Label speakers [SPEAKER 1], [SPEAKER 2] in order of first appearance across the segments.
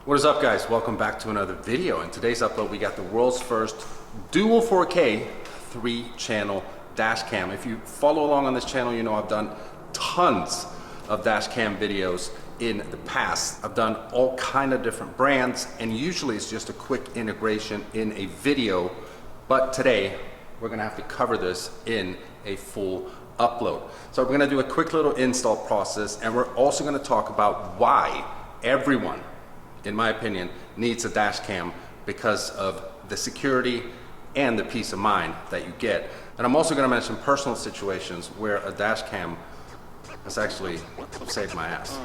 [SPEAKER 1] What is up, guys? Welcome back to another video. In today's upload we got the world's first dual 4K 3-channel dash cam. If you follow along on this channel, you know I've done tons of dash cam videos in the past. I've done all kind of different brands, and usually it's just a quick integration in a video, but today we're gonna have to cover this in a full upload. So we're gonna do a quick little install process, and we're also gonna talk about why everyone, in my opinion, needs a dash cam because of the security and the peace of mind that you get. And I'm also going to mention personal situations where a dash cam has actually saved my ass.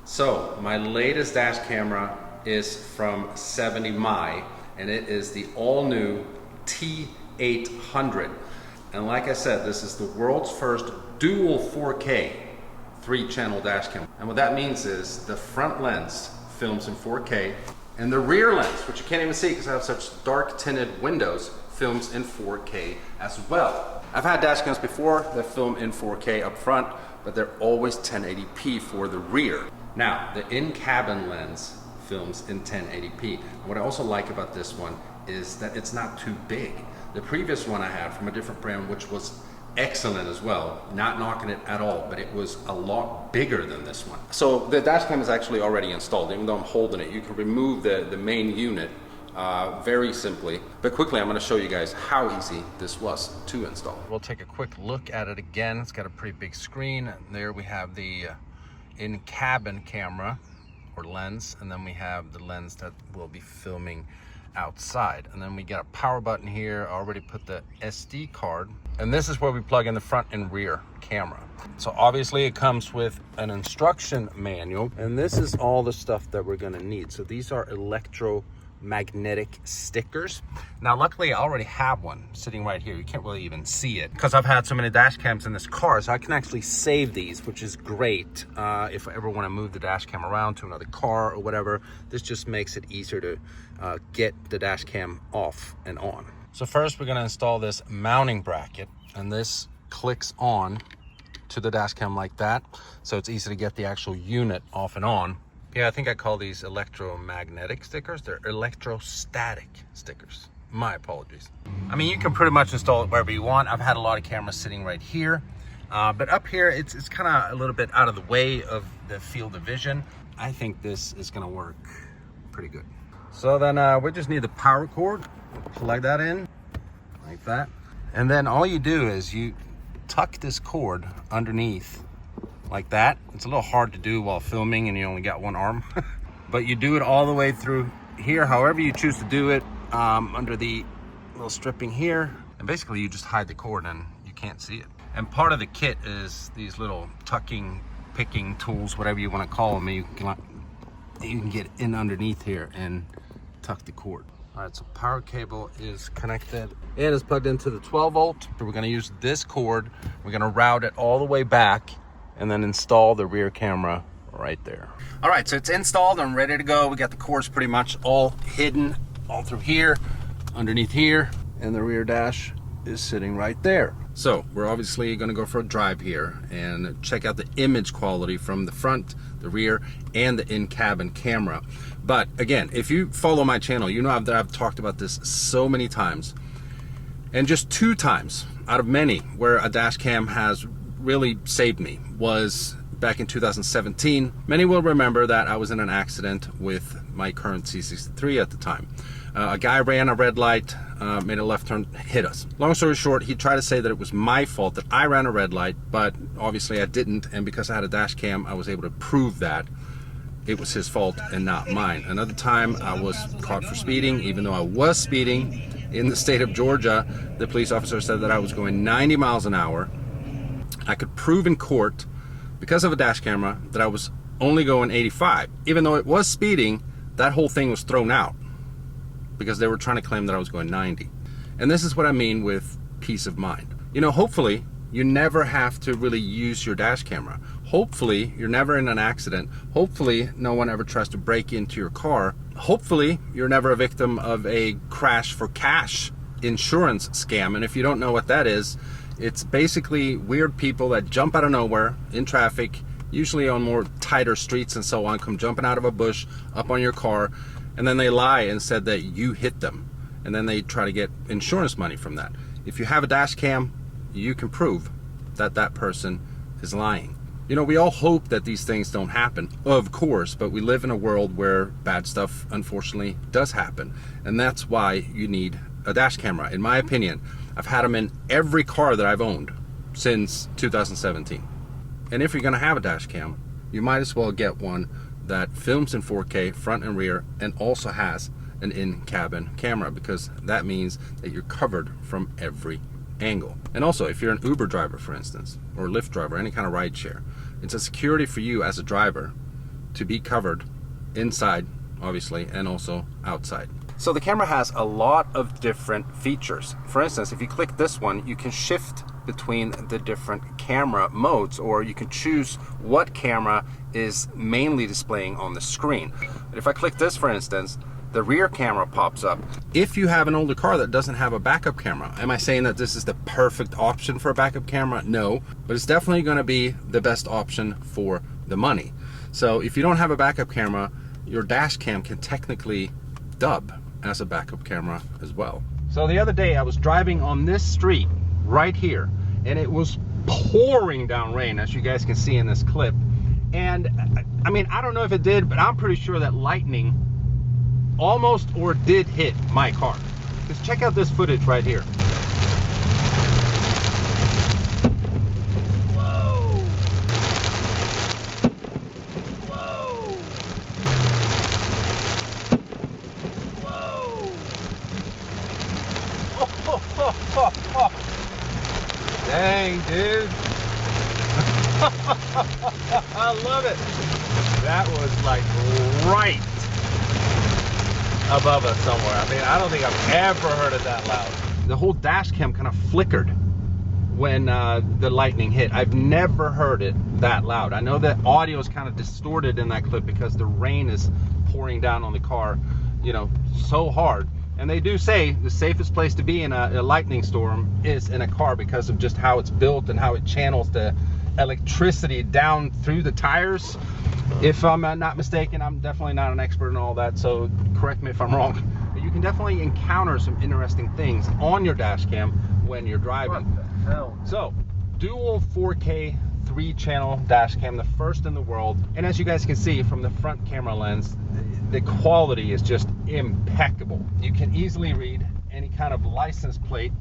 [SPEAKER 1] So my latest dash camera is from 70mai, and it is the all-new T800. And like I said, this is the world's first dual 4K 3-channel dash cam. And what that means is the front lens films in 4K, and the rear lens, which you can't even see because I have such dark tinted windows, films in 4K as well. I've had dash cams before that film in 4K up front, but they're always 1080p for the rear. Now, the in-cabin lens films in 1080p. What I also like about this one is that it's not too big. The previous one I had from a different brand, which was excellent as well, not knocking it at all, but it was a lot bigger than this one. So the dash cam is actually already installed. Even though I'm holding it, you can remove the main unit very simply. But quickly, I'm going to show you guys how easy this was to install. We'll take a quick look at it again. It's got a pretty big screen. There we have the in-cabin camera or lens, and then we have the lens that will be filming outside. And then we got a power button here. I already put the SD card, and this is where we plug in the front and rear camera. So obviously it comes with an instruction manual, and this is all the stuff that we're going to need. So these are electromagnetic stickers. Now luckily I already have one sitting right here. You can't really even see it because I've had so many dash cams in this car, so I can actually save these, which is great if I ever want to move the dash cam around to another car or whatever. This just makes it easier to get the dash cam off and on. So first we're going to install this mounting bracket, and this clicks on to the dash cam like that, so it's easy to get the actual unit off and on. Yeah, I think I call these electromagnetic stickers. They're electrostatic stickers. My apologies. I mean, you can pretty much install it wherever you want. I've had a lot of cameras sitting right here, but up here, it's kind of a little bit out of the way of the field of vision. I think this is gonna work pretty good. So then we just need the power cord. Plug that in like that. And then all you do is you tuck this cord underneath like that. It's a little hard to do while filming and you only got one arm, but you do it all the way through here, however you choose to do it, under the little stripping here. And basically you just hide the cord and you can't see it. And part of the kit is these little tucking, picking tools, whatever you want to call them. You can get in underneath here and tuck the cord. All right, so power cable is connected and is plugged into the 12 volt. We're going to use this cord. We're going to route it all the way back and then install the rear camera right there. All right, so it's installed and ready to go. We got the cords pretty much all hidden all through here, underneath here, and the rear dash is sitting right there. So we're obviously gonna go for a drive here and check out the image quality from the front, the rear, and the in-cabin camera. But again, if you follow my channel, you know that I've talked about this so many times, and just 2 times out of many where a dash cam has really saved me was back in 2017. Many will remember that I was in an accident with my current C63 at the time. A guy ran a red light, made a left turn, hit us. Long story short, he tried to say that it was my fault that I ran a red light, but obviously I didn't, and because I had a dash cam, I was able to prove that it was his fault and not mine. Another time I was caught for speeding, even though I was speeding in the state of Georgia. The police officer said that I was going 90 miles an hour. I could prove in court, because of a dash camera, that I was only going 85. Even though it was speeding, that whole thing was thrown out because they were trying to claim that I was going 90. And this is what I mean with peace of mind. You know, hopefully you never have to really use your dash camera. Hopefully you're never in an accident. Hopefully no one ever tries to break into your car. Hopefully you're never a victim of a crash for cash insurance scam. And if you don't know what that is, it's basically weird people that jump out of nowhere in traffic, usually on more tighter streets and so on, come jumping out of a bush up on your car, and then they lie and said that you hit them, and then they try to get insurance money from that. If you have a dash cam, you can prove that that person is lying. You know, we all hope that these things don't happen, of course, but we live in a world where bad stuff unfortunately does happen, and that's why you need a dash camera. In my opinion, I've had them in every car that I've owned since 2017. And if you're going to have a dash cam, you might as well get one that films in 4K front and rear and also has an in-cabin camera, because that means that you're covered from every angle. And also, if you're an Uber driver, for instance, or Lyft driver, any kind of ride share, it's a security for you as a driver to be covered inside, obviously, and also outside. So the camera has a lot of different features. For instance, if you click this one, you can shift between the different camera modes, or you can choose what camera is mainly displaying on the screen. But if I click this, for instance, the rear camera pops up. If you have an older car that doesn't have a backup camera, am I saying that this is the perfect option for a backup camera? No, but it's definitely going to be the best option for the money. So if you don't have a backup camera, your dash cam can technically dub as a backup camera as well. So the other day I was driving on this street right here, and it was pouring down rain, as you guys can see in this clip. And I mean, I don't know if it did, but I'm pretty sure that lightning almost or did hit my car. Just check out this footage right here. Whoa! Whoa! Whoa! Oh. Dang, dude. I love it. That was like right above us somewhere. I mean, I don't think I've ever heard it that loud. The whole dash cam kind of flickered when the lightning hit. I've never heard it that loud. I know that audio is kind of distorted in that clip because the rain is pouring down on the car, you know, so hard. And they do say the safest place to be in a lightning storm is in a car, because of just how it's built and how it channels the electricity down through the tires. If I'm not mistaken, I'm definitely not an expert in all that, so correct me if I'm wrong. But you can definitely encounter some interesting things on your dash cam when you're driving. What the hell? So, dual 4K 3-channel dash cam, the first in the world. And as you guys can see from the front camera lens, the quality is just impeccable. You can easily read any kind of license plate.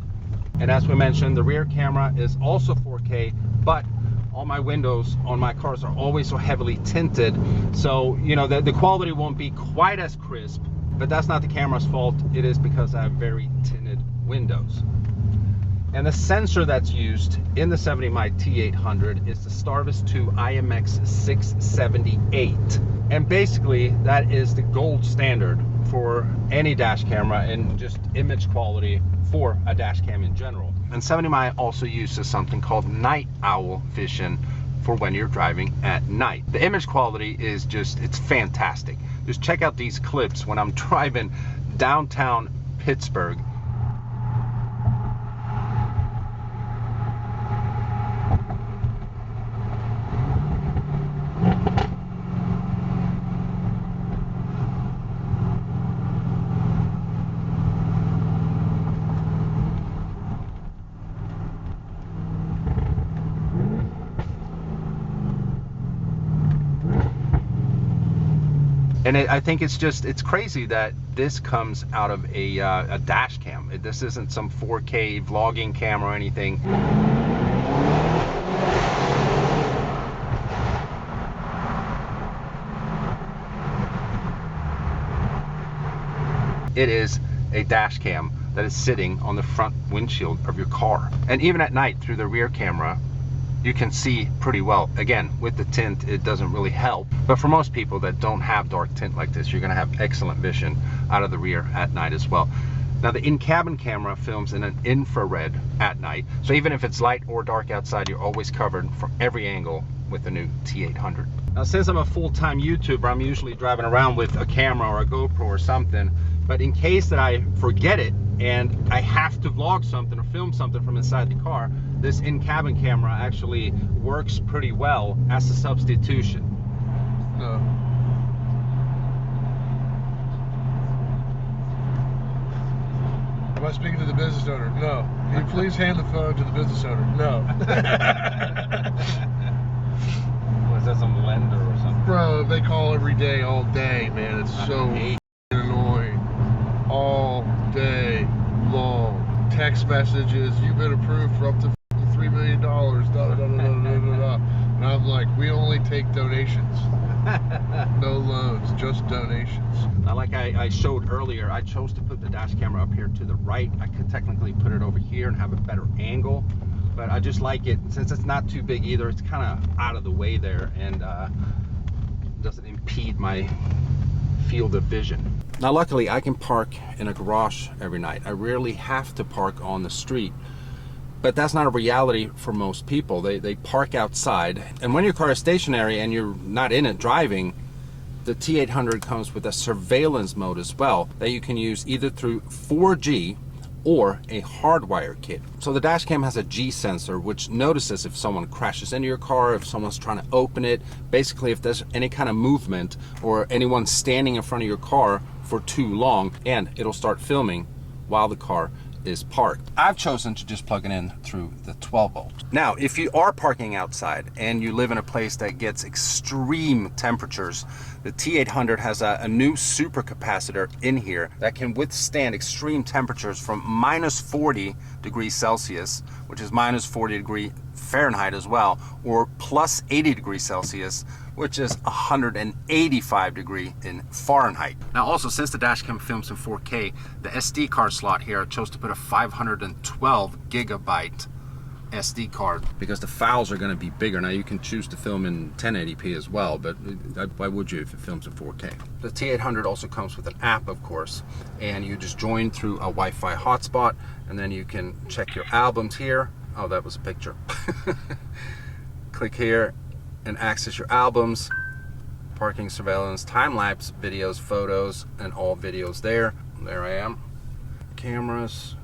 [SPEAKER 1] And as we mentioned, the rear camera is also 4K, but all my windows on my cars are always so heavily tinted, so you know the quality won't be quite as crisp. But that's not the camera's fault. It is because I have very tinted windows. And the sensor that's used in the 70mai T800 is the Starvis 2 IMX 678, and basically that is the gold standard for any dash camera and just image quality for a dash cam in general. And 70mai also uses something called night owl vision for when you're driving at night. The image quality is just, it's fantastic. Just check out these clips when I'm driving downtown Pittsburgh. And I think it's just, it's crazy that this comes out of a dash cam. This isn't some 4K vlogging camera or anything. It is a dash cam that is sitting on the front windshield of your car. And even at night through the rear camera, you can see pretty well. Again, with the tint, it doesn't really help. But for most people that don't have dark tint like this, you're gonna have excellent vision out of the rear at night as well. Now the in-cabin camera films in an infrared at night. So even if it's light or dark outside, you're always covered from every angle with the new T800. Now, since I'm a full-time YouTuber, I'm usually driving around with a camera or a GoPro or something, but in case that I forget it and I have to vlog something or film something from inside the car, this in-cabin camera actually works pretty well as a substitution.
[SPEAKER 2] No. Am I speaking to the business owner? No. Can you please hand the phone to the business owner? No.
[SPEAKER 1] Was that some lender or something?
[SPEAKER 2] Bro, they call every day, all day, man. It's so annoying. All day long. Text messages, you've been approved for up to $3 million. Da, da, da, da, da, da, da. And I'm like, we only take donations. No loans, just donations.
[SPEAKER 1] Now, like I showed earlier, I chose to put the dash camera up here to the right. I could technically put it over here and have a better angle, but I just like it, since it's not too big either, it's kind of out of the way there and doesn't impede my field of vision. Now, luckily, I can park in a garage every night. I rarely have to park on the street. But that's not a reality for most people. They park outside, and when your car is stationary and you're not in it driving, the T800 comes with a surveillance mode as well that you can use either through 4G or a hardwire kit. So the dash cam has a G sensor which notices if someone crashes into your car, if someone's trying to open it, basically if there's any kind of movement or anyone standing in front of your car for too long, and it'll start filming while the car is parked. I've chosen to just plug it in through the 12 volt. Now, if you are parking outside and you live in a place that gets extreme temperatures, the T800 has a new super capacitor in here that can withstand extreme temperatures from minus 40 degrees Celsius, which is minus 40 degree Fahrenheit as well, or plus 80 degrees Celsius, which is 185 degree in Fahrenheit. Now, also, since the dashcam films in 4K, the SD card slot here, I chose to put a 512 gigabyte SD card because the files are going to be bigger. Now, you can choose to film in 1080p as well, but why would you if it films in 4K? The T800 also comes with an app, of course, and you just join through a Wi-Fi hotspot, and then you can check your albums here. Oh, that was a picture. Click here and access your albums, parking surveillance, time-lapse videos, photos, and all videos there. There I am. Cameras.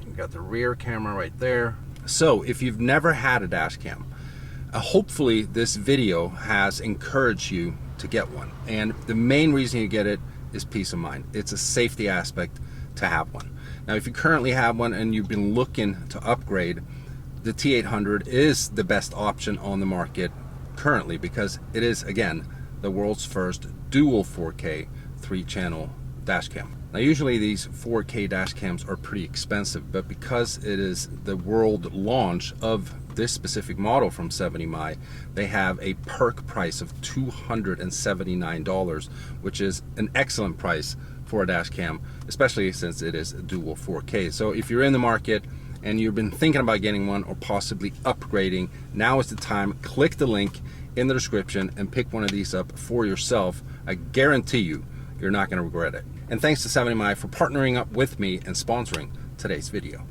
[SPEAKER 1] You got the rear camera right there. So if you've never had a dash cam, hopefully this video has encouraged you to get one. And the main reason you get it is peace of mind. It's a safety aspect to have one. Now, if you currently have one and you've been looking to upgrade, the T800 is the best option on the market currently because it is, again, the world's first dual 4K 3-channel dash cam. Now, usually these 4K dash cams are pretty expensive, but because it is the world launch of this specific model from 70mai, they have a perk price of $279, which is an excellent price for a dash cam, especially since it is dual 4K. So if you're in the market and you've been thinking about getting one or possibly upgrading, now is the time. Click the link in the description and pick one of these up for yourself. I guarantee you, you're not going to regret it. And thanks to 70mai for partnering up with me and sponsoring today's video.